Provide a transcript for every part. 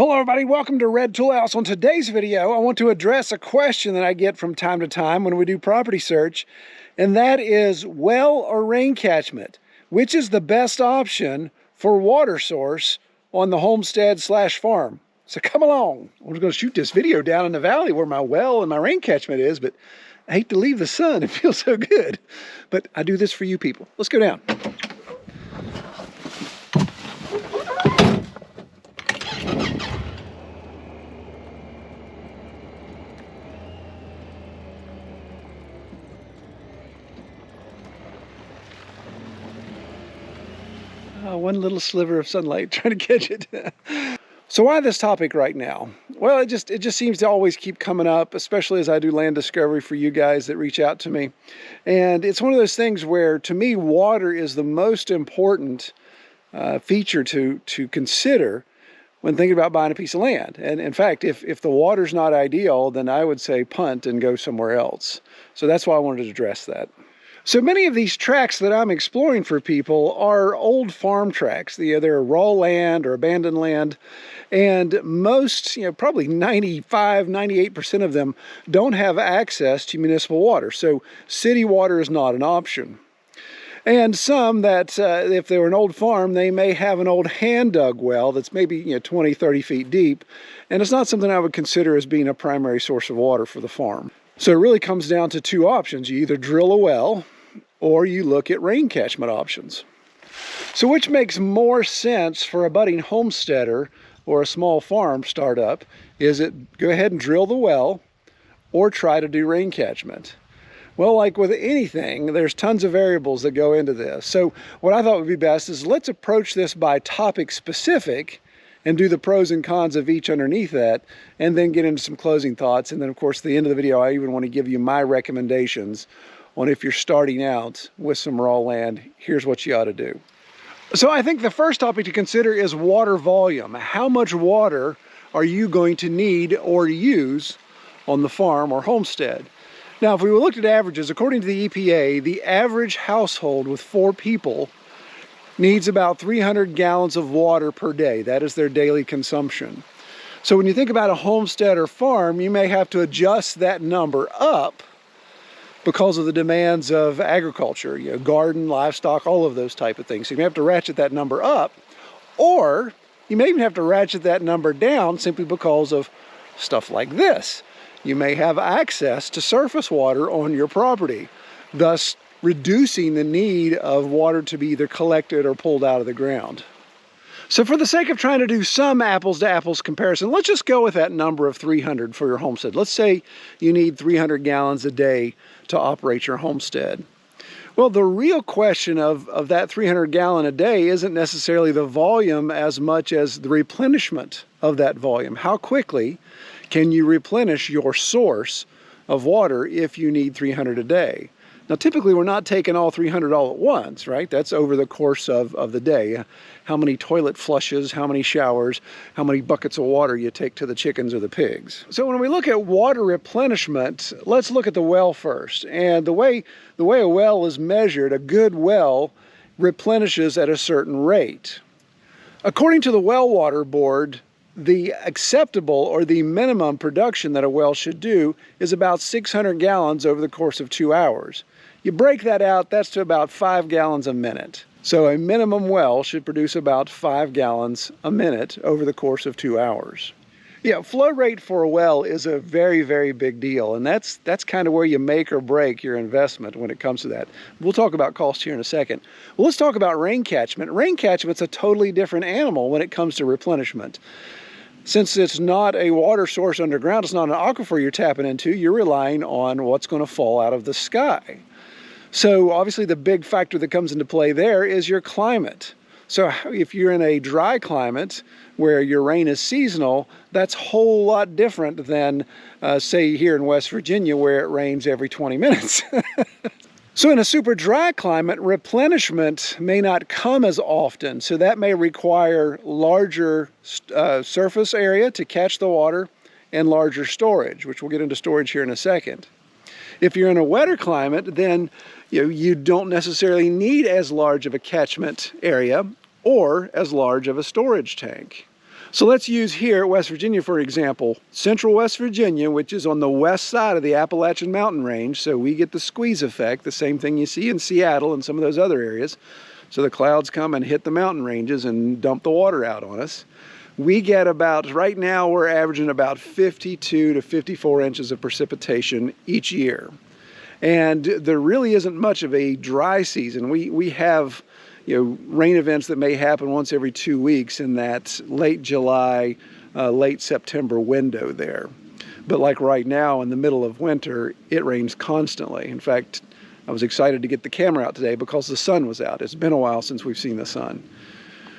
Hello everybody, welcome to Red Tool House. On today's video, I want to address a question that I get from time to time when we do property search, and that is well or rain catchment. Which is the best option for water source on the homestead/farm? So come along. I'm going to shoot this video down in the valley where my well and my rain catchment is, but I hate to leave the sun. It feels so good. But I do this for you people. Let's go down. One little sliver of sunlight trying to catch it. So why this topic right now? Well, it just seems to always keep coming up, especially as I do land discovery for you guys that reach out to me. And it's one of those things where, to me, water is the most important feature to consider when thinking about buying a piece of land. And in fact, if the water's not ideal, then I would say punt and go somewhere else. So that's why I wanted to address that. So many of these tracts that I'm exploring for people are old farm tracts. They're raw land or abandoned land. And most, probably 95, 98% of them don't have access to municipal water. So city water is not an option. And some that, if they were an old farm, they may have an old hand-dug well that's maybe 20, 30 feet deep. And it's not something I would consider as being a primary source of water for the farm. So it really comes down to two options. You either drill a well or you look at rain catchment options. So which makes more sense for a budding homesteader or a small farm startup? Is it go ahead and drill the well or try to do rain catchment? Well, like with anything, there's tons of variables that go into this. So what I thought would be best is let's approach this by topic specific and do the pros and cons of each underneath that, and then get into some closing thoughts. And then, of course, at the end of the video, I even want to give you my recommendations on if you're starting out with some raw land, here's what you ought to do. So I think the first topic to consider is water volume. How much water are you going to need or use on the farm or homestead? Now, if we looked at averages, according to the EPA, the average household with 4 people needs about 300 gallons of water per day. That is their daily consumption. So when you think about a homestead or farm, you may have to adjust that number up because of the demands of agriculture, garden, livestock, all of those type of things. So you may have to ratchet that number up, or you may even have to ratchet that number down simply because of stuff like this. You may have access to surface water on your property, thus reducing the need of water to be either collected or pulled out of the ground. So for the sake of trying to do some apples to apples comparison, let's just go with that number of 300 for your homestead. Let's say you need 300 gallons a day to operate your homestead. Well, the real question of that 300 gallon a day isn't necessarily the volume as much as the replenishment of that volume. How quickly can you replenish your source of water if you need 300 a day? Now, typically, we're not taking all 300 all at once, right? That's over the course of the day. How many toilet flushes, how many showers, how many buckets of water you take to the chickens or the pigs. So when we look at water replenishment, let's look at the well first. And the way a well is measured, a good well replenishes at a certain rate. According to the Well Water Board, the acceptable or the minimum production that a well should do is about 600 gallons over the course of 2 hours. You break that out, that's to about 5 gallons a minute. So a minimum well should produce about 5 gallons a minute over the course of 2 hours. Yeah, flow rate for a well is a very, very big deal, and that's kind of where you make or break your investment when it comes to that. We'll talk about cost here in a second. Well, let's talk about rain catchment. Rain catchment's a totally different animal when it comes to replenishment. Since it's not a water source underground, it's not an aquifer you're tapping into, you're relying on what's going to fall out of the sky. So obviously the big factor that comes into play there is your climate. So if you're in a dry climate where your rain is seasonal, that's a whole lot different than, say, here in West Virginia where it rains every 20 minutes. So in a super dry climate, replenishment may not come as often. So that may require larger surface area to catch the water and larger storage, which we'll get into storage here in a second. If you're in a wetter climate, then you don't necessarily need as large of a catchment area or as large of a storage tank. So let's use here at West Virginia, for example, central West Virginia, which is on the west side of the Appalachian Mountain Range. So we get the squeeze effect, the same thing you see in Seattle and some of those other areas. So the clouds come and hit the mountain ranges and dump the water out on us. We get about, right now we're averaging about 52 to 54 inches of precipitation each year. And there really isn't much of a dry season. We have rain events that may happen once every 2 weeks in that late July, late September window there. But like right now in the middle of winter, it rains constantly. In fact, I was excited to get the camera out today because the sun was out. It's been a while since we've seen the sun.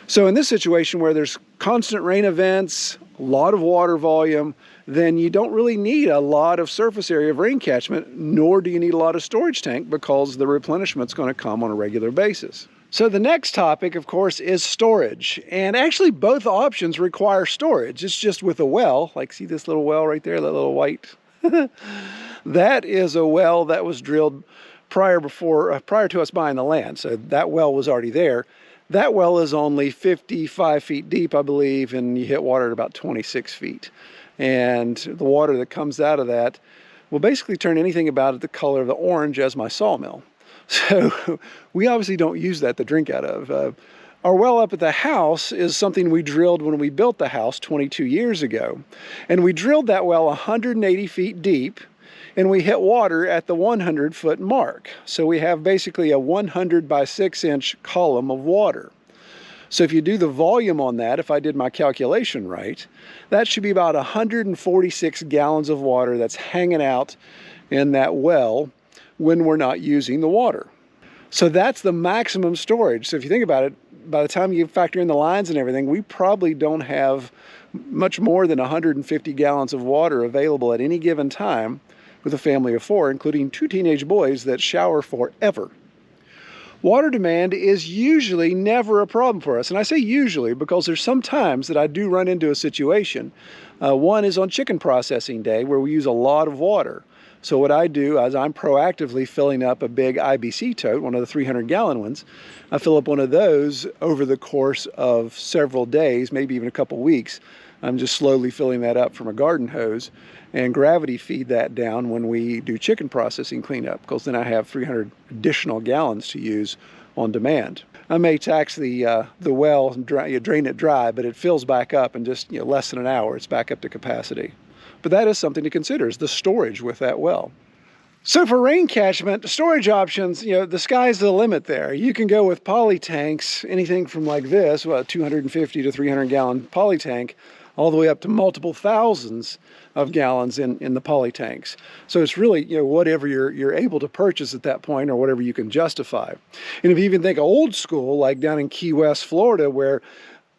So in this situation where there's constant rain events, a lot of water volume, then you don't really need a lot of surface area of rain catchment, nor do you need a lot of storage tank because the replenishment's going to come on a regular basis. So the next topic, of course, is storage. And actually both options require storage. It's just with a well, like see this little well right there, that little white? That is a well that was drilled prior to us buying the land. So that well was already there. That well is only 55 feet deep, I believe, and you hit water at about 26 feet. And the water that comes out of that will basically turn anything about it the color of the orange as my sawmill. So we obviously don't use that to drink out of. Our well up at the house is something we drilled when we built the house 22 years ago. And we drilled that well 180 feet deep, and we hit water at the 100-foot mark. So we have basically a 100 by 6 inch column of water. So if you do the volume on that, if I did my calculation right, that should be about 146 gallons of water that's hanging out in that well when we're not using the water. So that's the maximum storage. So if you think about it, by the time you factor in the lines and everything, we probably don't have much more than 150 gallons of water available at any given time with a family of 4, including 2 teenage boys that shower forever. Water demand is usually never a problem for us. And I say usually because there's some times that I do run into a situation. One is on chicken processing day where we use a lot of water. So what I do is I'm proactively filling up a big IBC tote, one of the 300-gallon ones. I fill up one of those over the course of several days, maybe even a couple weeks. I'm just slowly filling that up from a garden hose and gravity feed that down when we do chicken processing cleanup, because then I have 300 additional gallons to use on demand. I may tax the well and drain it dry, but it fills back up in just less than an hour. It's back up to capacity. But that is something to consider, is the storage with that well. So for rain catchment, storage options, the sky's the limit there. You can go with poly tanks, anything from like this, 250 to 300 gallon poly tank, all the way up to multiple thousands of gallons in the poly tanks. So it's really, whatever you're able to purchase at that point or whatever you can justify. And if you even think old school, like down in Key West, Florida, where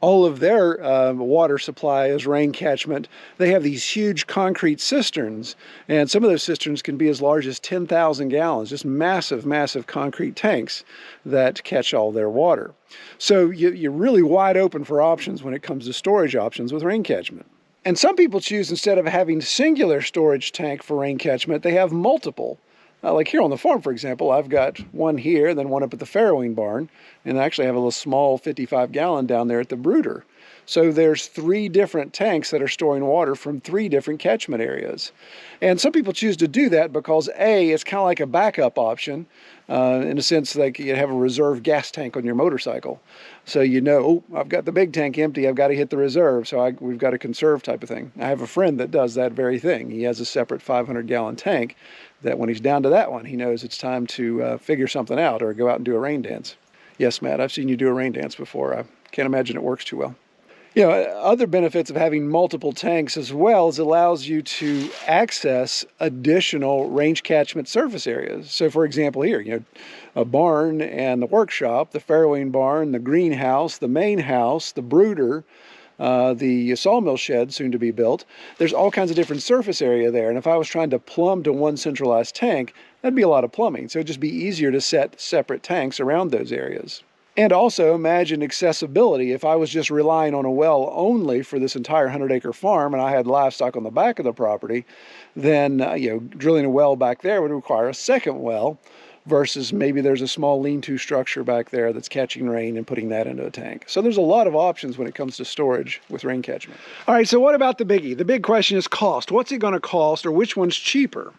all of their water supply is rain catchment, they have these huge concrete cisterns, and some of those cisterns can be as large as 10,000 gallons, just massive, massive concrete tanks that catch all their water. So you're really wide open for options when it comes to storage options with rain catchment. And some people choose, instead of having singular storage tank for rain catchment, they have multiple. Like here on the farm, for example, I've got one here, then one up at the farrowing barn, and I actually have a little small 55-gallon down there at the brooder. So there's 3 different tanks that are storing water from 3 different catchment areas. And some people choose to do that because A, it's kind of like a backup option, in a sense like you have a reserve gas tank on your motorcycle. So oh, I've got the big tank empty, I've got to hit the reserve, so we've got a conserve type of thing. I have a friend that does that very thing. He has a separate 500-gallon tank that when he's down to that one, he knows it's time to figure something out or go out and do a rain dance. Yes, Matt, I've seen you do a rain dance before. I can't imagine it works too well. Other benefits of having multiple tanks as well is it allows you to access additional range catchment surface areas. So for example here, a barn and the workshop, the farrowing barn, the greenhouse, the main house, the brooder, the sawmill shed soon to be built. There's all kinds of different surface area there, and if I was trying to plumb to one centralized tank, that'd be a lot of plumbing. So it'd just be easier to set separate tanks around those areas. And also imagine accessibility. If I was just relying on a well only for this entire 100-acre farm and I had livestock on the back of the property, then drilling a well back there would require a second well versus maybe there's a small lean-to structure back there that's catching rain and putting that into a tank. So there's a lot of options when it comes to storage with rain catchment. All right, so what about the biggie? The big question is cost. What's it going to cost, or which one's cheaper?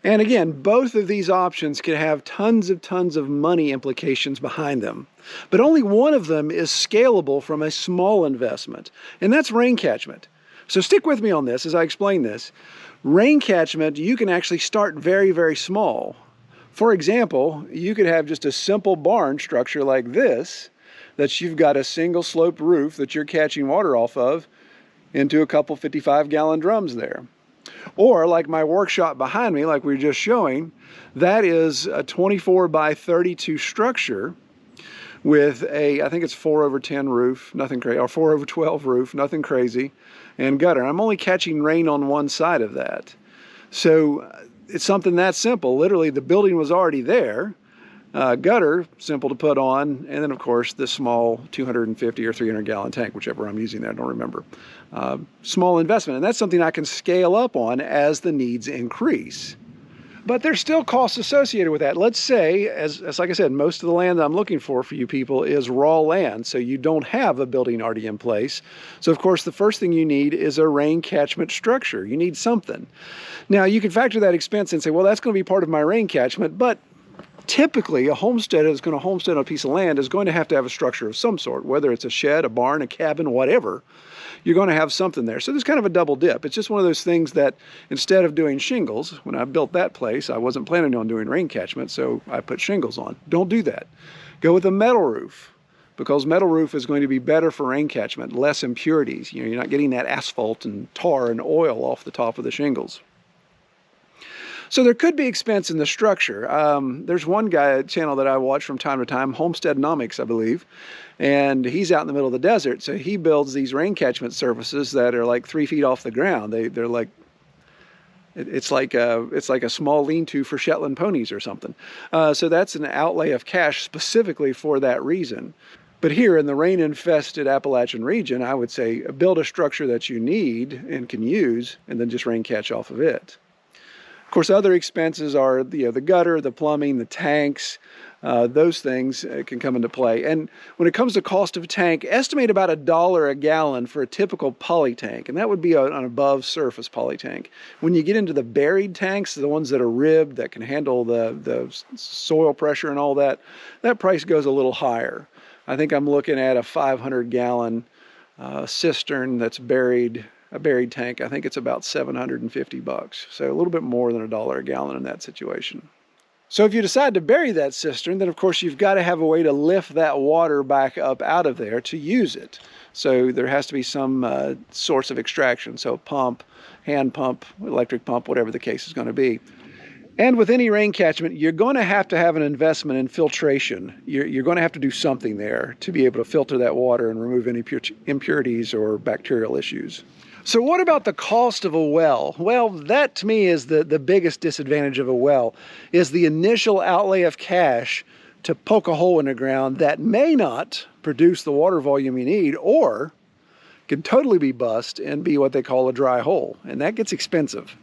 And again, both of these options can have tons of money implications behind them. But only one of them is scalable from a small investment, and that's rain catchment. So stick with me on this as I explain this. Rain catchment, you can actually start very small. For example, you could have just a simple barn structure like this, that you've got a single sloped roof that you're catching water off of into a couple 55-gallon drums there. Or like my workshop behind me, like we were just showing, that is a 24 by 32 structure with a, I think it's 4/10 roof, nothing crazy, or 4/12 roof, nothing crazy, and gutter. I'm only catching rain on one side of that. So it's something that simple. Literally, the building was already there. Gutter, simple to put on, and then of course this small 250 or 300-gallon tank, whichever I'm using there, I don't remember. Small investment, and that's something I can scale up on as the needs increase. But there's still costs associated with that. Let's say, as like I said, most of the land I'm looking for you people is raw land, so you don't have a building already in place. So of course the first thing you need is a rain catchment structure. You need something. Now you can factor that expense and say, well, that's going to be part of my rain catchment, but typically a homestead that's going to homestead on a piece of land is going to have a structure of some sort, whether it's a shed, a barn, a cabin, whatever. You're going to have something there. So there's kind of a double dip. It's just one of those things that instead of doing shingles, when I built that place, I wasn't planning on doing rain catchment, so I put shingles on. Don't do that. Go with a metal roof, because metal roof is going to be better for rain catchment, less impurities. You know, you're not getting that asphalt and tar and oil off the top of the shingles. So there could be expense in the structure. There's one guy channel that I watch from time to time, Homestead, I believe, and he's out in the middle of the desert, so he builds these rain catchment surfaces that are like 3 feet off the ground. They're like, it's like a small lean-to for Shetland ponies or something. So that's an outlay of cash specifically for that reason. But here in the rain-infested Appalachian region, I would say build a structure that you need and can use, and then just rain catch off of it. Of course, other expenses are the gutter, the plumbing, the tanks. Those things can come into play. And when it comes to cost of a tank, estimate about $1 a gallon for a typical poly tank, and that would be an above surface poly tank. When you get into the buried tanks, the ones that are ribbed, that can handle the soil pressure and all that, that price goes a little higher. I think I'm looking at a 500-gallon cistern that's buried. A buried tank, I think it's about $750, so a little bit more than $1 a gallon in that situation. So if you decide to bury that cistern, then of course you've got to have a way to lift that water back up out of there to use it. So there has to be some source of extraction, so pump, hand pump, electric pump, whatever the case is going to be. And with any rain catchment, you're going to have an investment in filtration. You're going to have to do something there to be able to filter that water and remove any impurities or bacterial issues. So what about the cost of a well? Well, that to me is the biggest disadvantage of a well, is the initial outlay of cash to poke a hole in the ground that may not produce the water volume you need, or can totally be bust and be what they call a dry hole, and that gets expensive.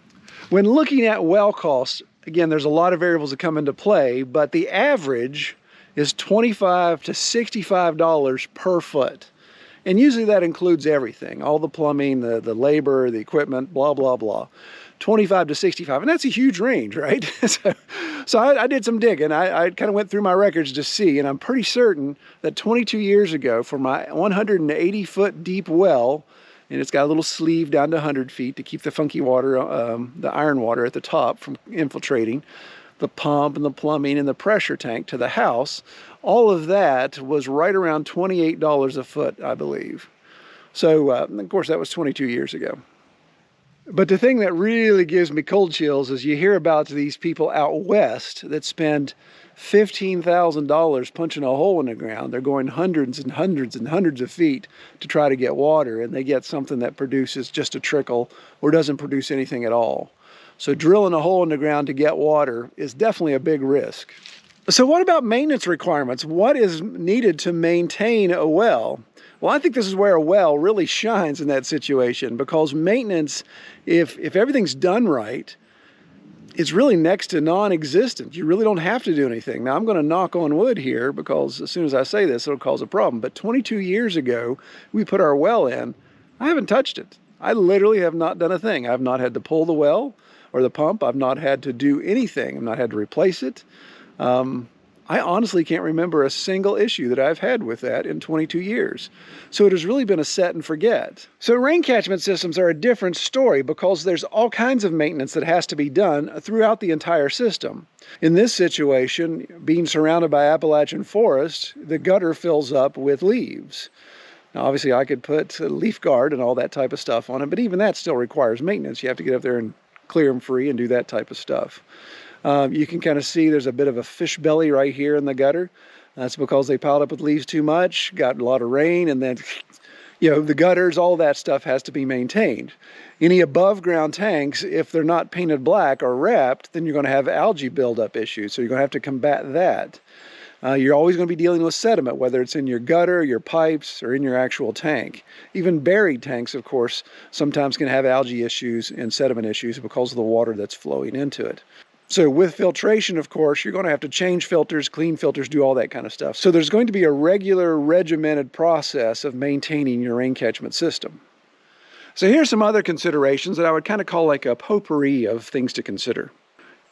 When looking at well costs, again, there's a lot of variables that come into play, but the average is $25 to $65 per foot. And usually that includes everything, all the plumbing, the labor, the equipment, blah, blah, blah. 25 to 65, and that's a huge range, right? so I did some digging. I kind of went through my records to see, and I'm pretty certain that 22 years ago, for my 180-foot deep well, and it's got a little sleeve down to 100 feet to keep the funky water, the iron water at the top from infiltrating, the pump and the plumbing and the pressure tank to the house, all of that was right around $28 a foot, I believe. So, of course, that was 22 years ago. But the thing that really gives me cold chills is you hear about these people out west that spend $15,000 punching a hole in the ground. They're going hundreds and hundreds and hundreds of feet to try to get water, and they get something that produces just a trickle or doesn't produce anything at all. So drilling a hole in the ground to get water is definitely a big risk. So what about maintenance requirements? What is needed to maintain a well? Well, I think this is where a well really shines in that situation, because maintenance, if everything's done right, it's really next to non-existent. You really don't have to do anything. Now, I'm going to knock on wood here because as soon as I say this, it'll cause a problem. But 22 years ago, we put our well in. I haven't touched it. I literally have not done a thing. I've not had to pull the well or the pump. I've not had to do anything. I've not had to replace it. I honestly can't remember a single issue that I've had with that in 22 years. So it has really been a set and forget. So rain catchment systems are a different story because there's all kinds of maintenance that has to be done throughout the entire system. In this situation, being surrounded by Appalachian forest, the gutter fills up with leaves. Now, obviously, I could put a leaf guard and all that type of stuff on it, but even that still requires maintenance. You have to get up there and clear them free and do that type of stuff. You can kind of see there's a bit of a fish belly right here in the gutter. That's because they piled up with leaves too much, got a lot of rain, and then, the gutters, all that stuff has to be maintained. Any above ground tanks, if they're not painted black or wrapped, then you're going to have algae buildup issues. So you're going to have to combat that. You're always going to be dealing with sediment, whether it's in your gutter, your pipes, or in your actual tank. Even buried tanks, of course, sometimes can have algae issues and sediment issues because of the water that's flowing into it. So with filtration, of course, you're going to have to change filters, clean filters, do all that kind of stuff. So there's going to be a regular regimented process of maintaining your rain catchment system. So here's some other considerations that I would kind of call like a potpourri of things to consider.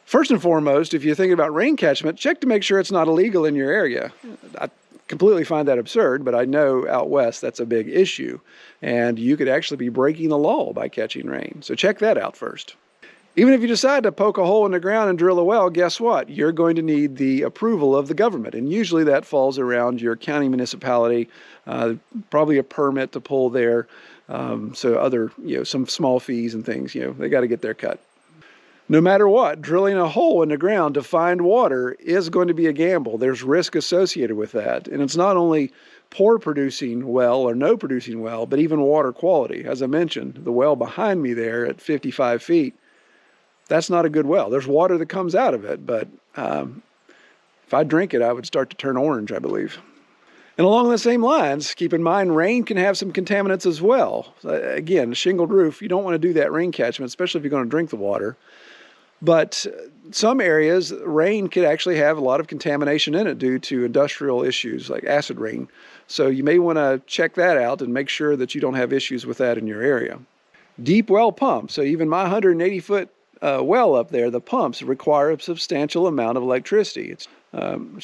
First and foremost, if you're thinking about rain catchment, check to make sure it's not illegal in your area. I completely find that absurd, but I know out west that's a big issue. And you could actually be breaking the law by catching rain. So check that out first. Even if you decide to poke a hole in the ground and drill a well, guess what? You're going to need the approval of the government. And usually that falls around your county municipality, probably a permit to pull there. So other, some small fees and things, they got to get their cut. No matter what, drilling a hole in the ground to find water is going to be a gamble. There's risk associated with that. And it's not only poor producing well or no producing well, but even water quality. As I mentioned, the well behind me there at 55 feet, that's not a good well. There's water that comes out of it, but if I drink it, I would start to turn orange, I believe. And along the same lines, keep in mind, rain can have some contaminants as well. Again, shingled roof, you don't want to do that rain catchment, especially if you're going to drink the water. But some areas, rain could actually have a lot of contamination in it due to industrial issues like acid rain. So you may want to check that out and make sure that you don't have issues with that in your area. Deep well pumps. So even my 180-foot well up there, the pumps require a substantial amount of electricity. It's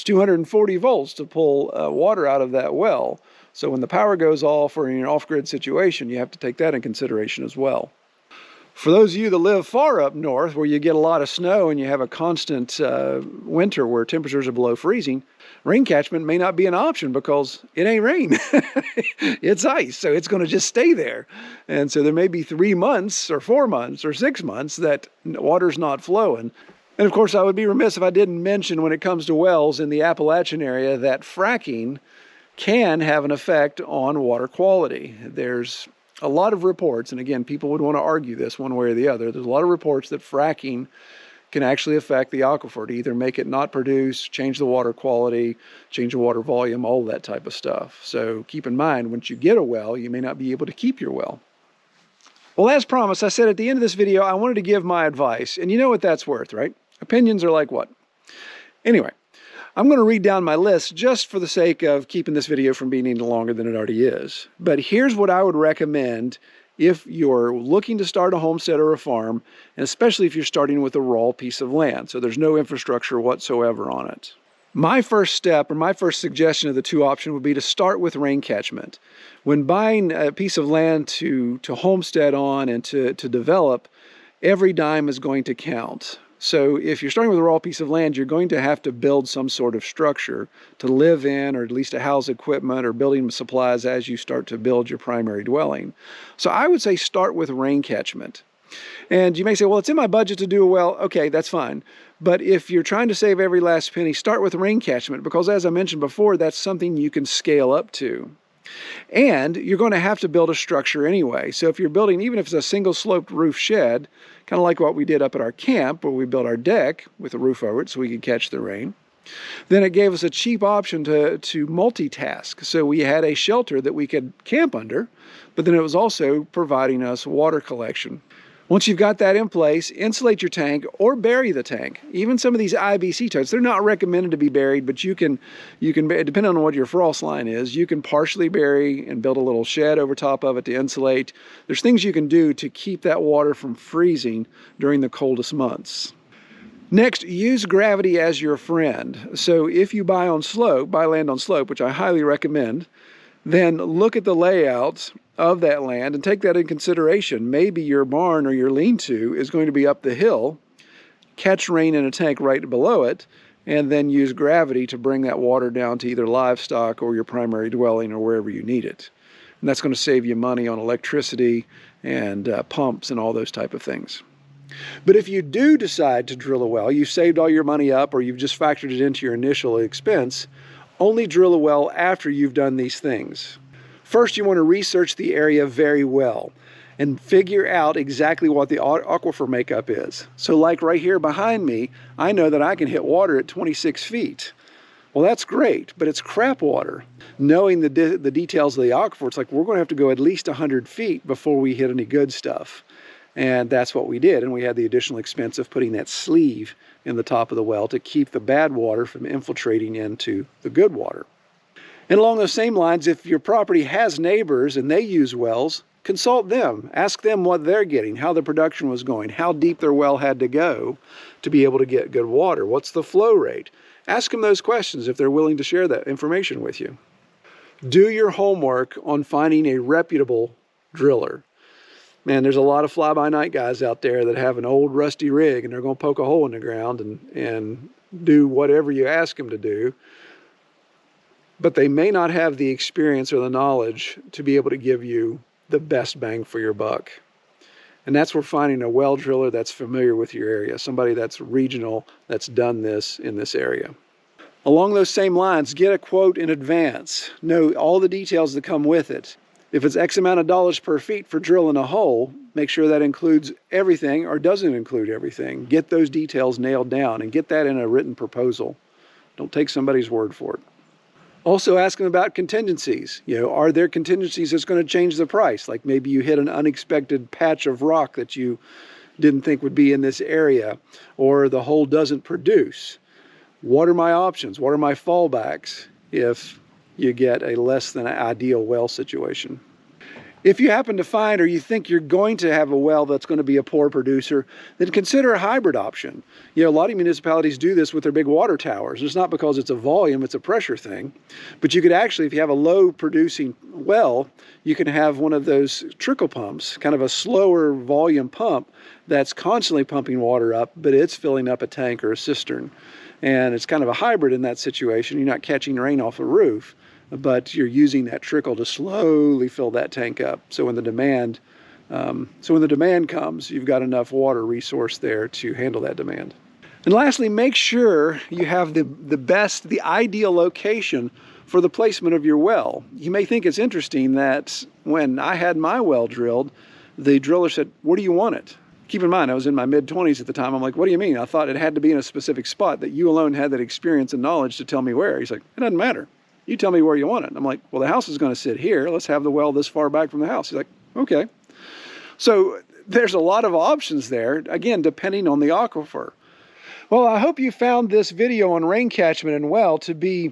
240 volts to pull water out of that well. So when the power goes off or in an off-grid situation, you have to take that in consideration as well. For those of you that live far up north where you get a lot of snow and you have a constant winter where temperatures are below freezing, rain catchment may not be an option because it ain't rain. It's ice, so it's going to just stay there. And so there may be 3 months or 4 months or 6 months that water's not flowing. And of course, I would be remiss if I didn't mention when it comes to wells in the Appalachian area that fracking can have an effect on water quality. There's a lot of reports, and again, people would want to argue this one way or the other. There's a lot of reports that fracking can actually affect the aquifer to either make it not produce, change the water quality, change the water volume, all that type of stuff. So keep in mind, once you get a well, you may not be able to keep your well. Well, as promised, I said at the end of this video, I wanted to give my advice, and you know what that's worth, right? Opinions are like what? Anyway, I'm going to read down my list just for the sake of keeping this video from being any longer than it already is. But here's what I would recommend if you're looking to start a homestead or a farm, and especially if you're starting with a raw piece of land, so there's no infrastructure whatsoever on it. My first step, or my first suggestion of the two options would be to start with rain catchment. When buying a piece of land to homestead on and to develop, every dime is going to count. So if you're starting with a raw piece of land, you're going to have to build some sort of structure to live in, or at least to house equipment or building supplies as you start to build your primary dwelling. So I would say start with rain catchment. And you may say, well, it's in my budget to do a well. Okay, that's fine. But if you're trying to save every last penny, start with rain catchment, because as I mentioned before, that's something you can scale up to. And you're going to have to build a structure anyway. So if you're building, even if it's a single sloped roof shed, kind of like what we did up at our camp where we built our deck with a roof over it so we could catch the rain, then it gave us a cheap option to multitask. So we had a shelter that we could camp under, but then it was also providing us water collection. Once you've got that in place, insulate your tank or bury the tank. Even some of these IBC totes, they're not recommended to be buried, but you can, depending on what your frost line is, you can partially bury and build a little shed over top of it to insulate. There's things you can do to keep that water from freezing during the coldest months. Next, use gravity as your friend. So if you buy land on slope, which I highly recommend, then look at the layout of that land and take that in consideration. Maybe your barn or your lean-to is going to be up the hill, catch rain in a tank right below it, and then use gravity to bring that water down to either livestock or your primary dwelling or wherever you need it. And that's going to save you money on electricity and pumps and all those type of things. But if you do decide to drill a well, you've saved all your money up or you've just factored it into your initial expense, only drill a well after you've done these things. First, you want to research the area very well and figure out exactly what the aquifer makeup is. So like right here behind me, I know that I can hit water at 26 feet. Well, that's great, but it's crap water. Knowing the details of the aquifer, it's like we're going to have to go at least 100 feet before we hit any good stuff. And that's what we did, and we had the additional expense of putting that sleeve in the top of the well to keep the bad water from infiltrating into the good water. And along those same lines, if your property has neighbors and they use wells, consult them. Ask them what they're getting, how the production was going, how deep their well had to go to be able to get good water. What's the flow rate? Ask them those questions if they're willing to share that information with you. Do your homework on finding a reputable driller. Man, there's a lot of fly-by-night guys out there that have an old rusty rig and they're going to poke a hole in the ground and do whatever you ask them to do. But they may not have the experience or the knowledge to be able to give you the best bang for your buck. And that's where finding a well driller that's familiar with your area, somebody that's regional, that's done this in this area. Along those same lines, get a quote in advance. Know all the details that come with it. If it's X amount of dollars per feet for drilling a hole, make sure that includes everything or doesn't include everything. Get those details nailed down and get that in a written proposal. Don't take somebody's word for it. Also ask them about contingencies. Are there contingencies that's going to change the price? Like maybe you hit an unexpected patch of rock that you didn't think would be in this area, or the hole doesn't produce. What are my options? What are my fallbacks if you get a less than ideal well situation? If you happen to find or you think you're going to have a well that's going to be a poor producer, then consider a hybrid option. A lot of municipalities do this with their big water towers. It's not because it's a volume, it's a pressure thing. But you could actually, if you have a low producing well, you can have one of those trickle pumps, kind of a slower volume pump that's constantly pumping water up, but it's filling up a tank or a cistern. And it's kind of a hybrid in that situation. You're not catching rain off a roof, but you're using that trickle to slowly fill that tank up. So when the demand comes, you've got enough water resource there to handle that demand. And lastly, make sure you have the ideal location for the placement of your well. You may think it's interesting that when I had my well drilled, the driller said, "Where do you want it?" Keep in mind, I was in my mid-20s at the time. I'm like, "What do you mean?" I thought it had to be in a specific spot, that you alone had that experience and knowledge to tell me where. He's like, "It doesn't matter. You tell me where you want it." I'm like, "Well, the house is going to sit here. Let's have the well this far back from the house." He's like, "Okay." So there's a lot of options there, again, depending on the aquifer. Well, I hope you found this video on rain catchment and well to be,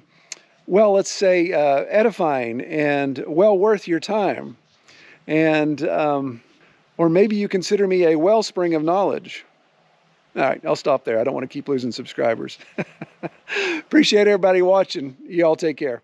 well, let's say edifying and well worth your time. And, or maybe you consider me a wellspring of knowledge. All right, I'll stop there. I don't want to keep losing subscribers. Appreciate everybody watching. You all take care.